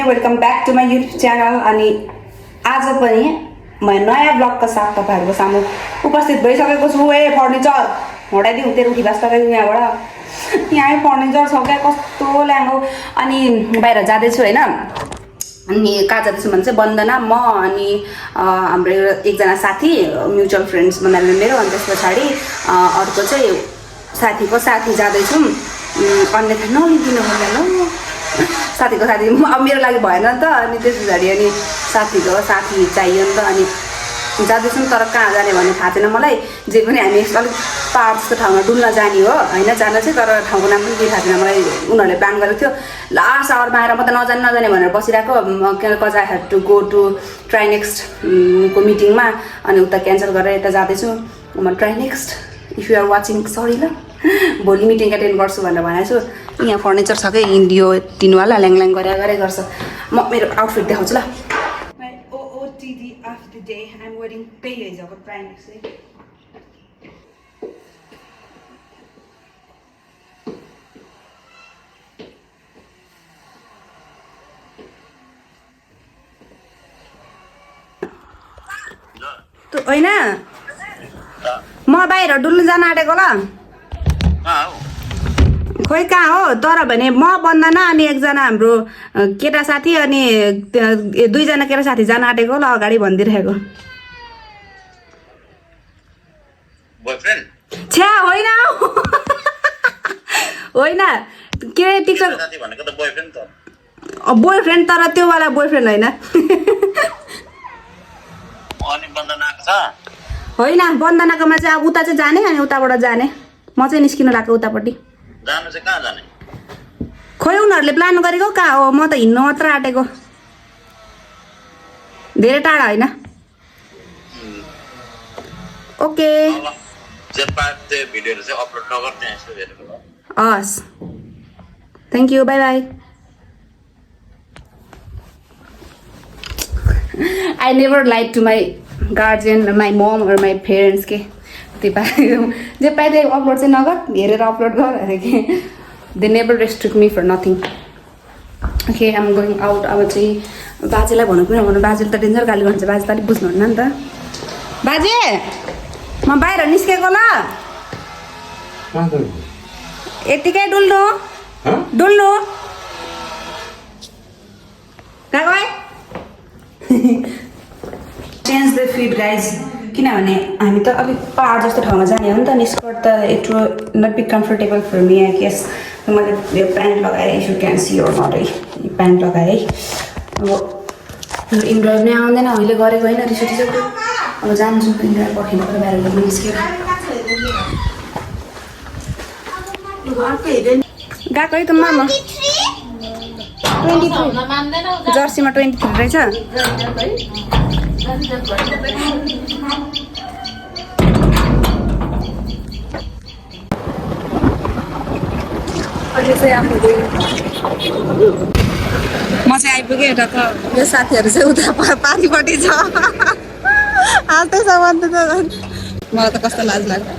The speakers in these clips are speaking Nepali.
Welcome back to my YouTube channel. अनि आज पनि म नयाँ ब्लगका साथ तपाईँहरूको सामु उपस्थित भइसकेको छु। फर्निचर हटाइदिउँ तेरो उठी बास तपाईँ यहाँबाट। यहाँ फर्निचर छ क्या, कस्तो ल्याङ्गो। अनि बाहिर जाँदैछु होइन। अनि कहाँ जाँदैछु भने चाहिँ वन्दना, म अनि हाम्रो एकजना साथी, म्युचुअल फ्रेन्ड्स भन्नाले मेरो। अनि त्यस पछाडि अर्को चाहिँ साथीको साथी जाँदैछौँ। अन्यथा नलिदिनु होला साथीको साथी अब मेरो लागि भएन नि त। अनि त्यस पछाडि अनि साथीको साथी चाहियो नि त। अनि जाँदैछौँ, तर कहाँ जाने भन्ने थाहा छैन मलाई। जे पनि हामी अलिक पाहाड जस्तो ठाउँमा डुल्न जाने हो होइन, जान चाहिँ। तर ठाउँको नाम पनि केही थाहा छैन मलाई। उनीहरूले प्लान गरेको थियो, लास्ट आवरमा आएर म त नजाने भनेर बसिरहेको। Cause I have to go to ट्राइनेक्स्ट को मिटिङमा। अनि उता क्यान्सल गरेर यता जाँदैछु म ट्राइनेक्स्ट। If you are watching sorry ल, भोलि मिटिङ एटेन्ड गर्छु भनेर भनेको छु। यहाँ फर्निचर छ क्या, इन्डियो टिनवाला ल्याङ गरे गर्छ। म मेरो आउटफिट देखाउँछु ल। OOTD of the day I'm waiting. त्यही हिजोको ट्राइनेक्स चाहिँ होइन, म बाहिर डुल्नु जान आँटेको ल। खोइ कहाँ हो, तर भने म वन्दना अनि एकजना हाम्रो केटा साथी अनि दुईजना केटा साथी जान आँटेको ल। अगाडि भनिदिइरहेको छ्या होइन होइन के टिकटक बोयफ्रेन्ड, तर त्यो वाला बोयफ्रेन्ड होइन। होइन, वन्दनाकोमा चाहिँ अब उता चाहिँ जाने अनि उताबाट जाने। म चाहिँ निस्किनु लाग्यो उतापट्टि। जानु चाहिँ कहाँ जाने? खोइ उनीहरूले प्लान गरेको कहाँ हो, म त हिँड्नु मात्र आँटेको। धेरै टाढा होइन। ओके हस्, thank you, by by. I never lied to my guardian, my mom or my parents के जे पाए त्यही अपलोड चाहिँ नगर, हेरेर अपलोड गर अरे के। They never restrict me for nothing. Okay I am going out. अब चाहिँ बाजेलाई भनौँ कि नभनौँ, बाजेले त डेन्जर गाली गर्छ। बाजे त अलिक बुझ्नुहुन्न नि त। बाजे म बाहिर निस्केको ल। यतिकै डुल्नु डुल्नु गएको है। चेन्ज द फिट गाइज, किनभने हामी त अलिक पाहाड जस्तो ठाउँमा जाने हो नि त। अनि स्कर्ट त it will not be comfortable for me I guess. मैले यो प्यान्ट लगाएँ, if you can see or not है, प्यान्ट लगाएँ। अब इन्ड्राइभ नै आउँदैन, अहिले गरेको होइन, रिस उठिसक्यो। अब जान्छु इन्ड्राइभ पर्खिनु पऱ्यो, बाहिर निस्केर गएको है त। म 23 जर्सीमा 23 रहेछ। म चाहिँ आइपुगेँ। एउटा त यो साथीहरू चाहिँ उता पारिपट्टि छ। हाल्दै छ भन्दै त मलाई त कस्तो लाज लाग्यो।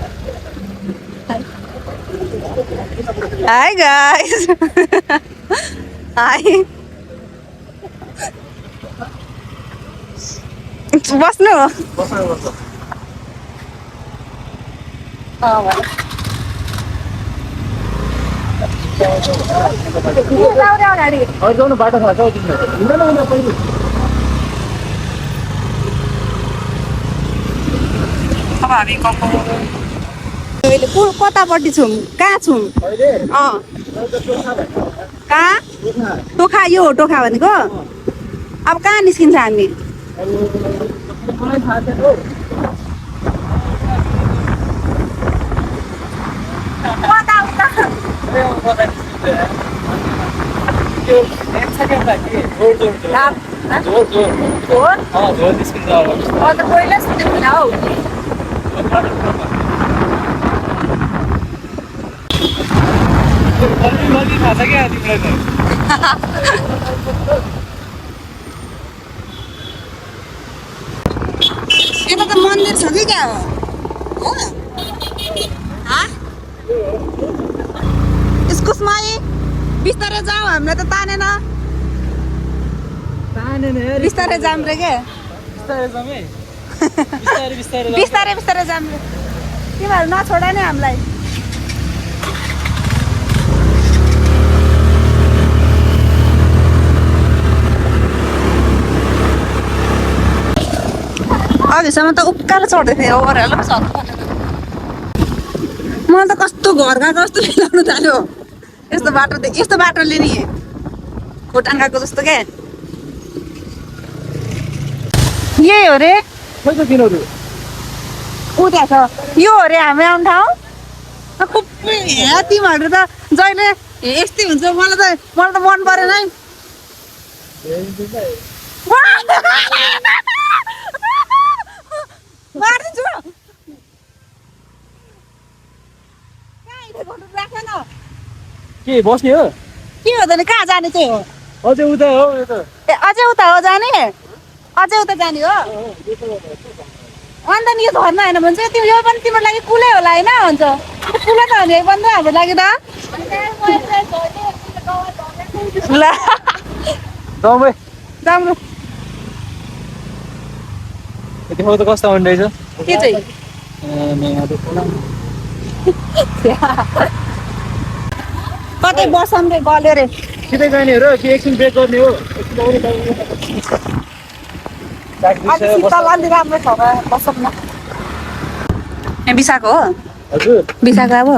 हाई गाइस, हाई बस्नु बाटो थाहा छ। अब हामी अहिले कतापट्टि छौँ, कहाँ छौँ? कहाँ? टोखा, यो हो टोखा भनेको। अब कहाँ निस्किन्छ हामी? यता त मन्दिर छ कि क्या हो? इस्कुसमाई बिस्तारै जाऊ, हामीलाई त तानेन। बिस्तारै जाम रे के बिस्तारै बिस्तारै जाम रे तिमीहरू नछोड नि हामीलाई अघिसम्म त उक्कालो चढ्दै थिएँ ओभरअल मलाई त कस्तो घर गएको जस्तो मिलाउनु थाल्यो यस्तो बाटोले नि खोटाङ गएको जस्तो क्या यही हो रे ऊ त्यहाँ छ यो हो रे हामी आउने ठाउँ तिमीहरू त जहिले यस्तै हुन्छ मलाई त मन परेन है मारिदिन्छु के बस्ने हो के हो त नि कहाँ जाने चाहिँ हो अझै उता हो यो त ए अझै उता हो जाने अझै उता जाने हो अन्त नि यो झर्ना होइन भने चाहिँ यो पनि तिम्रो लागि कुलै होला होइन हुन्छ कुलै त भने पनि त हाम्रो लागि त ल जाउँ भाइ राम्रो देखाउ त कस्तो आउने रहेछ के चाहिँ कतै बसम रे गल्यो रे सिधै जाने हो र कि एकछिन ब्रेक गर्ने हो शीतल अलि राम्रो छ बसम न ए बिसाको हो हजुर बिसाको अब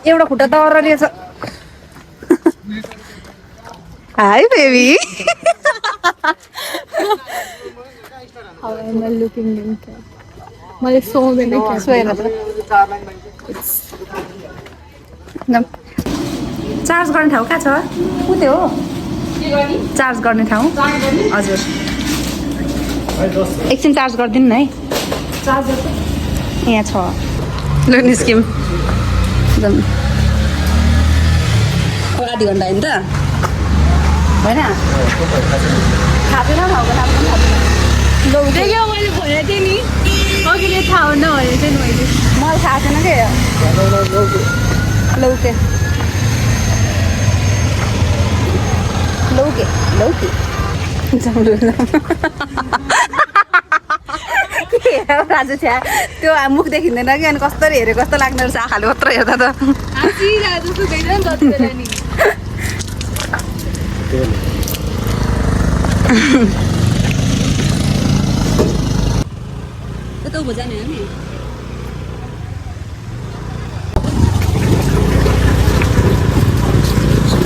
एउटा खुट्टा त अरलिए छ हाई बेबी मैले सुहाउँदैन सोहेर चार्ज गर्ने ठाउँ कहाँ छ उ त्यो हो चार्ज गर्ने ठाउँ हजुर एकछिन चार्ज गरिदिनु न है यहाँ छ ल निस्क्यौँ आधी घन्टा होइन त होइन थापेन ठाउँको नाम पनि थापेन देख्यो मैले भनेको थिएँ नि अघिले थाहा हुन्न भनेको थिएँ नि मैले मलाई थाहा छैन के लौके लौके लौके राजु छ्या त्यो मुख देखिँदैन कि अनि कस्तरी हेऱ्यो कस्तो लाग्ने रहेछ आँखाले मात्र हेर्दा त जस्तो देख्दैन नि जति बेला नि त्यो त उँभो जाने हो नि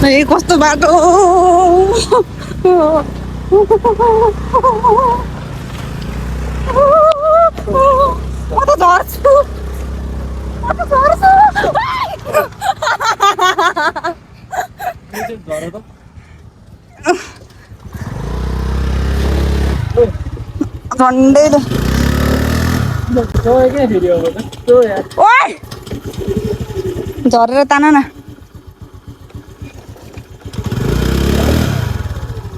ए कस्तो बाटो म त झर्छु झन्डै झरेर तान न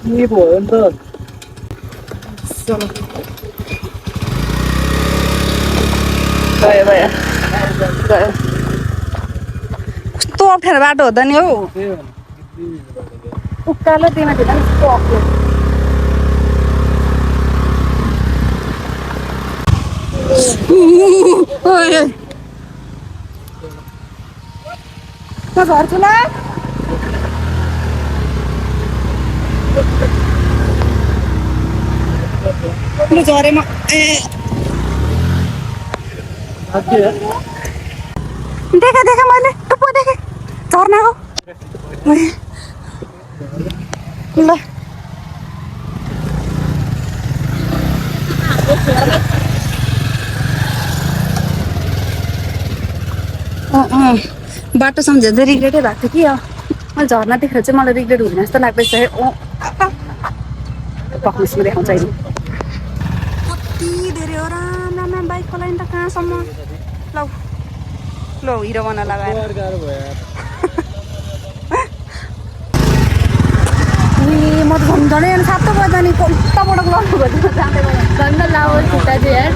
भयो नि त गयो गयो गयो कस्तो अप्ठ्यारो बाटो हो त नि हौ उकालो दिनमा थिएन कस्तो अप्ठ्यारो म झर्छु ल झरे म देखा मैले टुप्पो देखेँ झर्नाको ल बाटो सम्झेर चाहिँ रिग्रेटै भएको थियो कि मैले झर्ना देखेर चाहिँ मलाई रिग्रेट हुँदैन जस्तो लाग्दैछ है पक्नुसमा देखाउँछ अहिले कति धेरै हो राम बाइक चलाइन त कहाँसम्म ल हिरो बना लगाएर म त झन्डै सातो बज्दा नि कताबाट लड्नु भयो जाँदै गयो झन्डा लाओ खुट्टा चाहिँ यार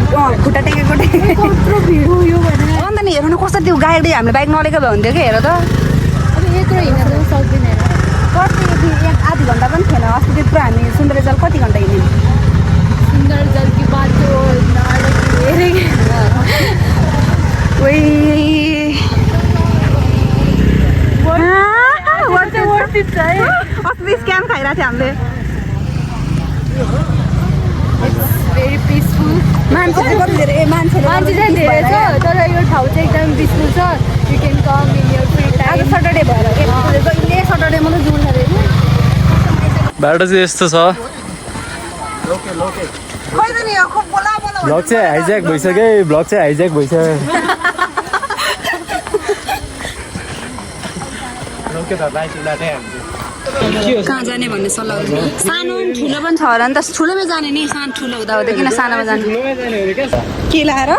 खुट्टा टेकेको कत्रो भिड हो यो भनेर अन्त नि हेर्नु न कस्तो त्यो गाडी हामीले बाइक नलिएको भए हुन्थ्यो कि हेर त अब यत्रो हिँड्न त सक्दैन कति आधी घन्टा पनि थिएन अस्ति त्यत्रो हामी सुन्दरजल कति घन्टा हिँड्यौँ सुन्दर जलकी बाटो हेरेँ अस्ति स्क्याम खाइरहेको थियो हामीले भेरी पिसफुल मान्छे चाहिँ कति धेरै मान्छे चाहिँ धेरै छ तर यो ठाउँ चाहिँ एकदम पिसफुल छ you can come in your free आज टाइम सटरडे भएर कहिले सटरडे मात्रै जुल्छ अरे बाटो चाहिँ यस्तो छ खोइ त नि यो खुब बोला बोला ब्लग चाहिँ हाइज्याक भइसक्यो ब्लग चाहिँ हाइज्याक भइसक्यो कहाँ जाने भन्ने सल्लाह सानो ठुलो पनि छ होला नि त ठुलोमै जाने नि सानो ठुलो हुँदा हुँदै किन सानोमा जाने के लाएर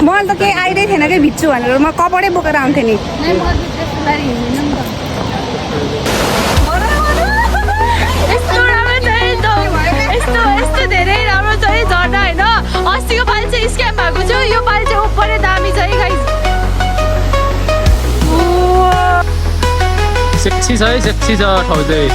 मलाई त केही आइडिया थिएन कि भिज्छु भनेर म कपडै बोकेर आउँथेँ नि यस्तो धेरै राम्रो छ है झर्ना होइन अस्तिको पालि चाहिँ स्क्याम भएको थियो यो पालि चाहिँ ओपरै दामी छ है गाइस सेक्सी छ ठाउँ चाहिँ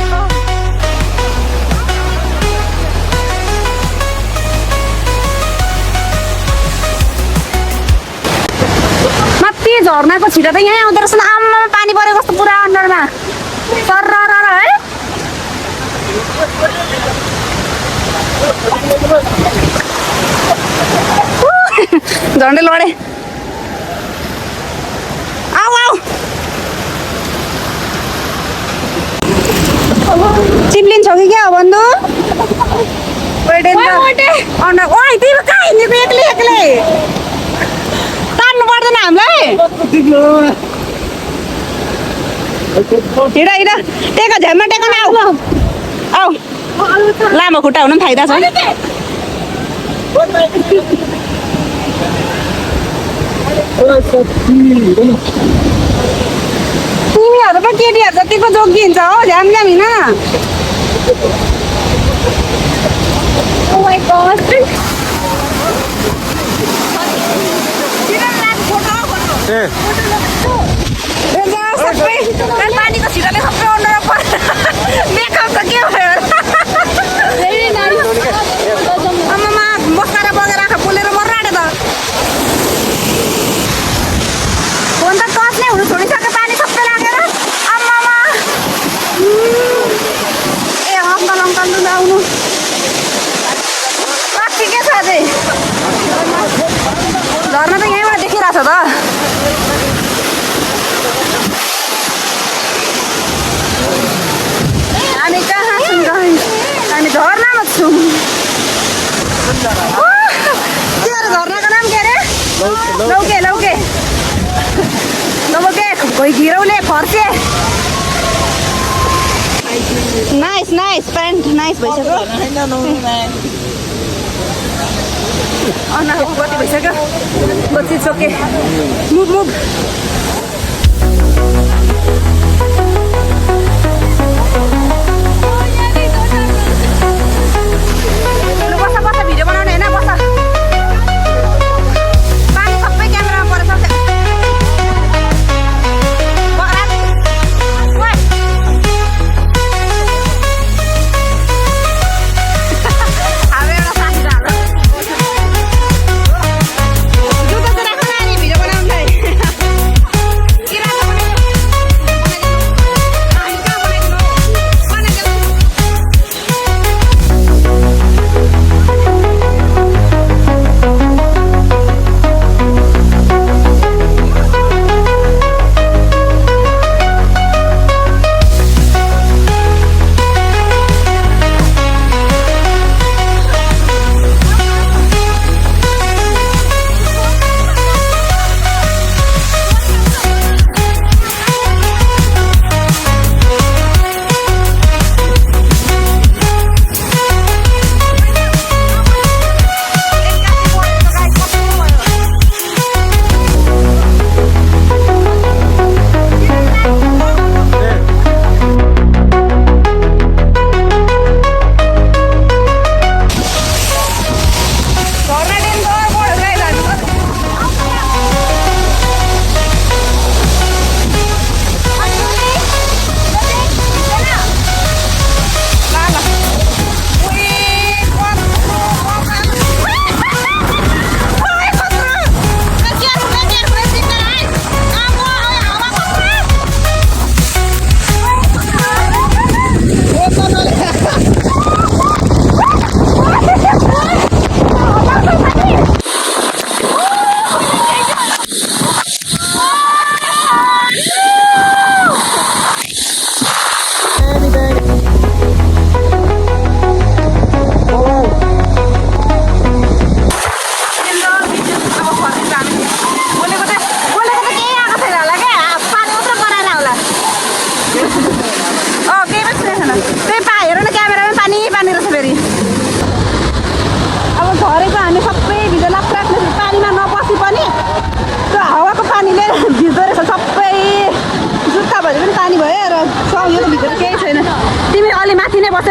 माथि झर्नाको छिटो त यहीँ आउँदो रहेछ आम्मा पानी परेको जस्तो पुरा अन्डरमा सर है झन्डै लडे आऊ आऊ चिप्लिन्छौ कि क्या हो बन्धु तिम्रो कहाँ हिँडेको एक्लै तान्नु पर्दैन हामीलाई हिँड टेको झ्याममा टेको न आऊ लामो खुट्टा हुनु पनि फाइदा छ तिमीहरू पो केटीहरू जतिको जोगिन्छ हो झ्याम झ्याम हिँड पानीको छिटोले सबै अन्डर मेकअप त के भयो आमामा बस्काएर बगेर आँखा पोलेर मर्राडे त फोन त टच नै हुनु छोडिसक्यो पानी सबै लागेर आमामा ए अङ्कल आउनु कति के छ अझै झर्ना त यहीँबाट देखिरहेछ त हामी कहाँ छौँ हामी झर्नामा छौँ के अरे झर्नाको नाम के अरे लौके कोही घिरौले फर्से नाइस प्यान्ट नाइस भइसक्यो कति भइसक्यो बच्ची सोके मुभ बस भिडियो बनाउने होइन बस पानी सबै क्यामेरामा परेछ जुत्ता चाहिँ राख्नु नानी भिडियो बनाउनुलाई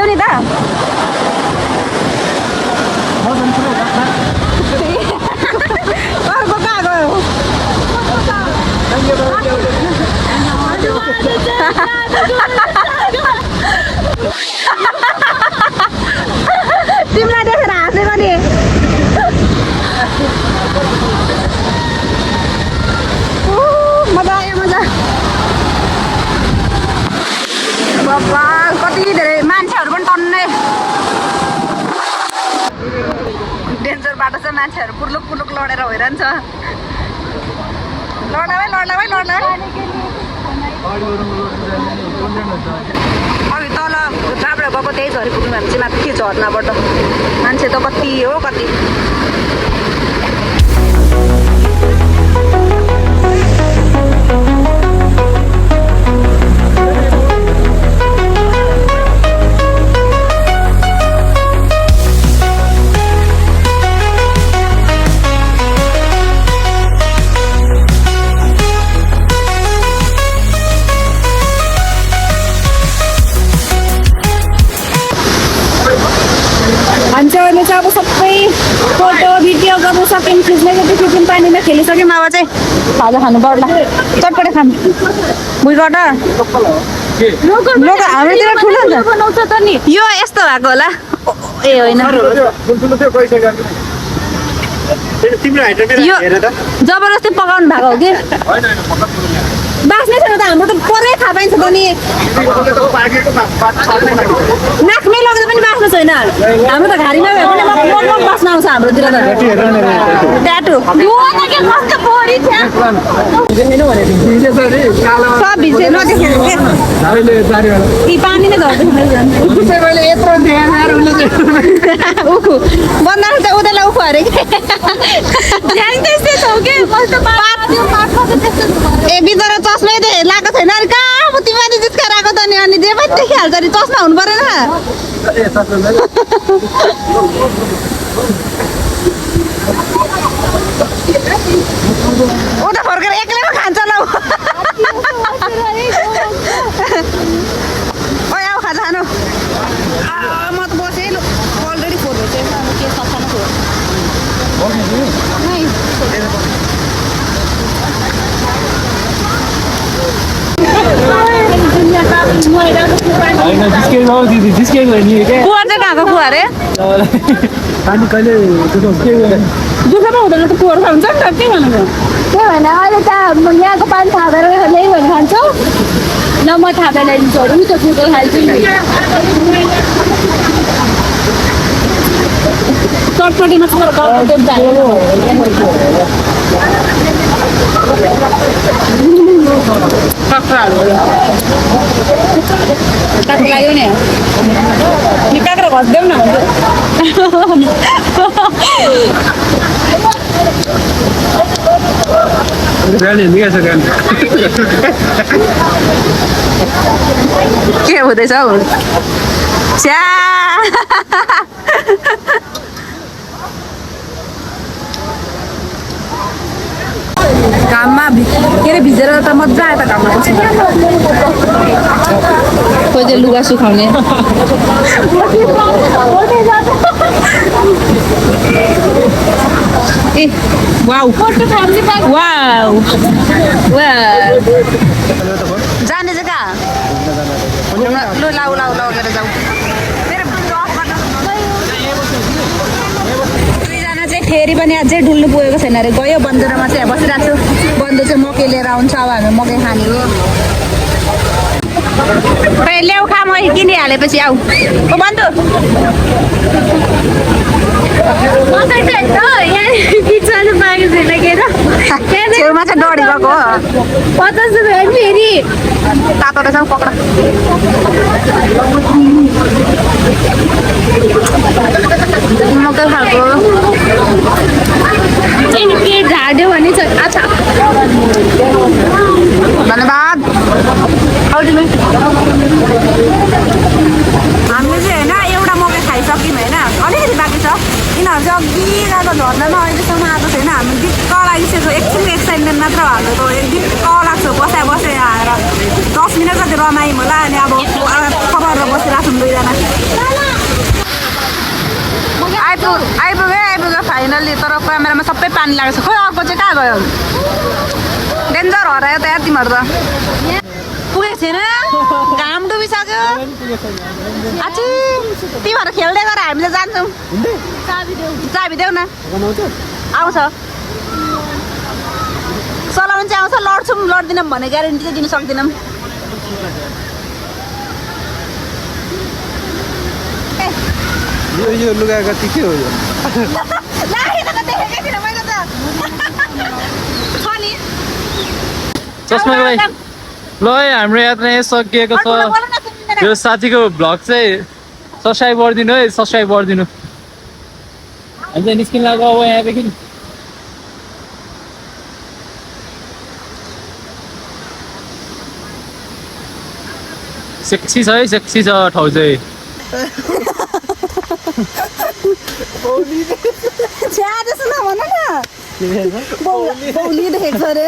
देऊ नि त अर्को कहाँ गयो तिमीलाई देखेर हाँसेको नि मजा आयो मजा बाबा कति धेरै मान्छेहरू पनि टन्नै डेन्जर बाटो छ मान्छेहरू पुर्लुक पुर्लुक लडेर भइरहन्छ लड्ला अघि तल जाब्रा गएको त्यही झरी पुग्नु भएको चाहिँ माथि झर्नाबाट मान्छे त कति हो कति मान्छेहरूले चाहिँ अब सबै फोटो भिडियो गर्नु सक्यौँ खिच्न पानीमा खेलिसक्यौँ अब चाहिँ खाजा खानु पर्ला चटपटे खानु भुइँबाट हाम्रोतिर ठुलो हुन्छ त नि यो यस्तो भएको होला ए होइन यो जबरजस्ती पकाउनु भएको हो कि बाँच्नै छैन त हाम्रो त परै थाहा पाइन्छ त नि नाकमै लग्दा पनि बाँच्नु छैन हाम्रो त घारीमा भए पनि मग बाँच्न आउँछ हाम्रोतिर त ट्याटु सब भिज्दै नदेखेको यी पानी नै झर्दै उखु बन्दा त उनीहरूलाई उखु अरे ए बिचरा चस्मै लगाएको छैन अनि कहाँ तिमीले जिस्काएर आएको त नि अनि जे पनि देखिहाल्छ नि चस्मा हुनु परेन उता फर्केर एक्लैमा खान्छ ल ओ आऊ खाजा खानु म त बसेँ अलरेडी फोर भइसक्यो के सफा जिस्केको नि क्या कुवा चाहिँ कहाँको कुवा अरे पानी कहिले दुःखमा हुँदैन त कुवाहरू खान्छ नि त के भनेको त्यही भएर अहिले त यहाँको पानी थापेर ल्याइ भने खान्छौ ल म थापेर ल्याइदिन्छु अरू नि त कुकै खान्छु नि चटपटीमा काँक्रो लाग्यो नि नि काँक्रो घस्देऊ न के हुँदैछ हौ च्या घाममा के अरे भिजेर त मजा आयो त घाममा बस्नु कोही चाहिँ लुगा सुकाउने ए वाउ वाउ जाने चाहिँ कहाँ लु लाउ लिएर जाऊ फेरि पनि अझै ढुल्नु पुगेको छैन अरे गयो बन्दुरामा चाहिँ बसिरहेको छु बन्दु चाहिँ मकै लिएर आउँछ अब हामी मकै खाने हो ल्याउ खा म किनिहालेपछि आऊ ओ बन्दु छेउमा चाहिँ डढी गएको हो 50 रुपियाँ फेरि तातो रहेछ पक्रा मकै खालको पेट झार्यो भने चाहिँ अच्छा धन्यवाद अल्टिमेट हामीले चाहिँ होइन एउटा मकै खाइसक्यौँ होइन अलिकति बाँकी छ यिनीहरू चाहिँ अघि गएको झर्दामा अहिलेसम्म आएको छैन हामी दिक्क लागिसकेको एकछिन एक्साइटमेन्ट मात्र भएको त दिक्क लाग्छ बसे आएर 10 मिनट जति रमायौँ होला अनि अब खबर बसिरहेको छौँ दुईजना आइपुग्यो फाइनल्ली तर क्यामेरामा सबै पानी लागेको छ खोइ अर्को चाहिँ कहाँ गयो डेन्जर हरायो त यार तिमीहरू त पुगेको छैन घाम डुबिसक्यो आछि तिमीहरू खेल्दै गर हामी त जान्छौँ चाबी देऊ न आउँछ चलाउनु चाहिँ आउँछ लड्छौँ लड्दिनौँ भन्ने ग्यारेन्टी चाहिँ दिन सक्दैनौँ यो लुगा कति के हो यो चस्माको भाइ ल है हाम्रो यात्रा यहाँ सकिएको छ यो साथीको भ्लग चाहिँ सब्सक्राइब गरिदिनु है सब्सक्राइब गरिदिनु हामी चाहिँ निस्किन लाग्यो अब यहाँदेखि सेक्सी छ है सेक्सी छ ठाउँ चाहिँ बौली देखेको छ अरे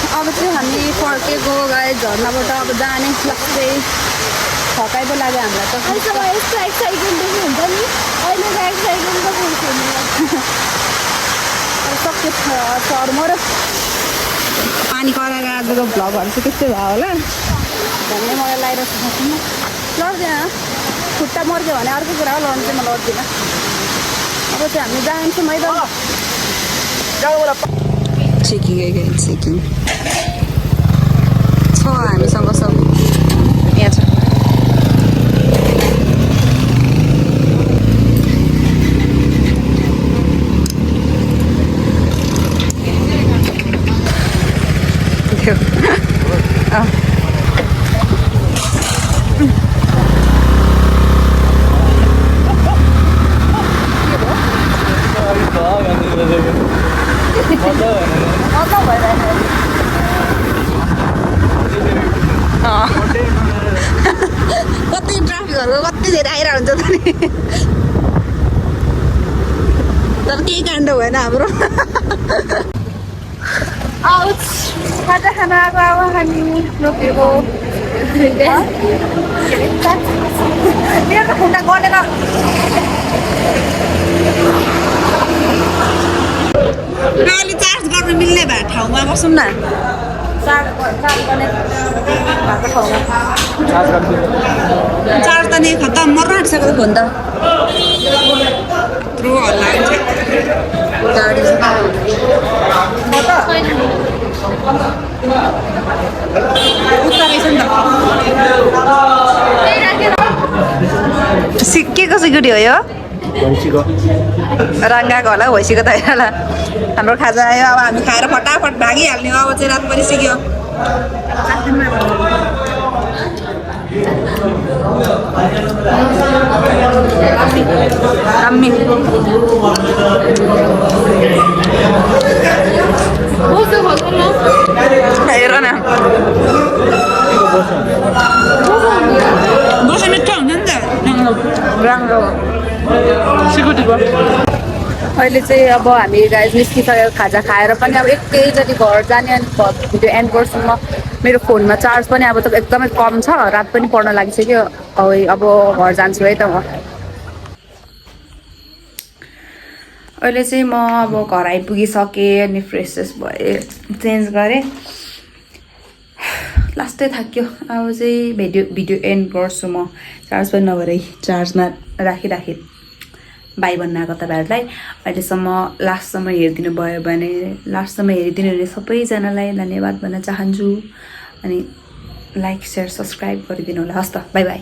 अब चाहिँ हामी फर्केको गए झर्नाबाट अब जाने लाग्दै थकाइ पो लाग्यो हामीलाई त सक्यो चर्म र पानी कराएर आजको भ्लगहरू चाहिँ त्यस्तै भयो होला भन्ने मलाई लगाइरहेको छ लड्दैन खुट्टा मर्क्यो भने अर्को कुरा हो लड्नु चाहिँ म लड्दिनँ अब चाहिँ हामी जान्छौँ है त चेकिङ चेकिङ छ हामीसँग सब यहाँ छ कति ट्राफिकहरू कति धेरै आइरहेको हुन्छ त नि तर केही काण्ड भएन हाम्रो खाजा खाना आएको अब हामी रोकेको मेरो खुट्टा गलेर अहिले चार्ज गर्न मिल्ने भए ठाउँमा बसौँ न चार्ज गर्ने भएको ठाउँमा चार्ज त नि खत्तम मर्न आँटिसकेको फोन त यत्रो हल्ला हुन्छ गाडी सिकेको सिक्युरिटी हो यो रङ्गाको होला भइसक्यो त होला हाम्रो खाजा आयो अब हामी खाएर फटाफट भागिहाल्ने अब चाहिँ रात परिसक्यो हेर न बस मिठो हुन्छ नि त राम्रो अहिले चाहिँ अब हामी गाइस निस्किसकेको खाजा खाएर पनि अब एकैचोटि घर जाने अनि भिडियो एन्ड गर्छु म मेरो फोनमा चार्ज पनि अब त एकदमै कम छ रात पनि पढ्न लागिसक्यो अब घर जान्छु है त म अहिले चाहिँ म अब घर आइपुगिसकेँ अनि फ्रेस भएँ चेन्ज गरेँ लास्टै थाक्यो अब चाहिँ भिडियो एन्ड गर्छु म चार्ज पनि नभएर चार्जमा राखी बाई भन्न आएको तपाईँहरूलाई अहिलेसम्म लास्टसम्म हेरिदिनु भयो भने लास्टसम्म हेरिदिनु भने सबैजनालाई धन्यवाद भन्न चाहन्छु अनि लाइक सेयर सब्सक्राइब गरिदिनु होला हस् त बाई बाई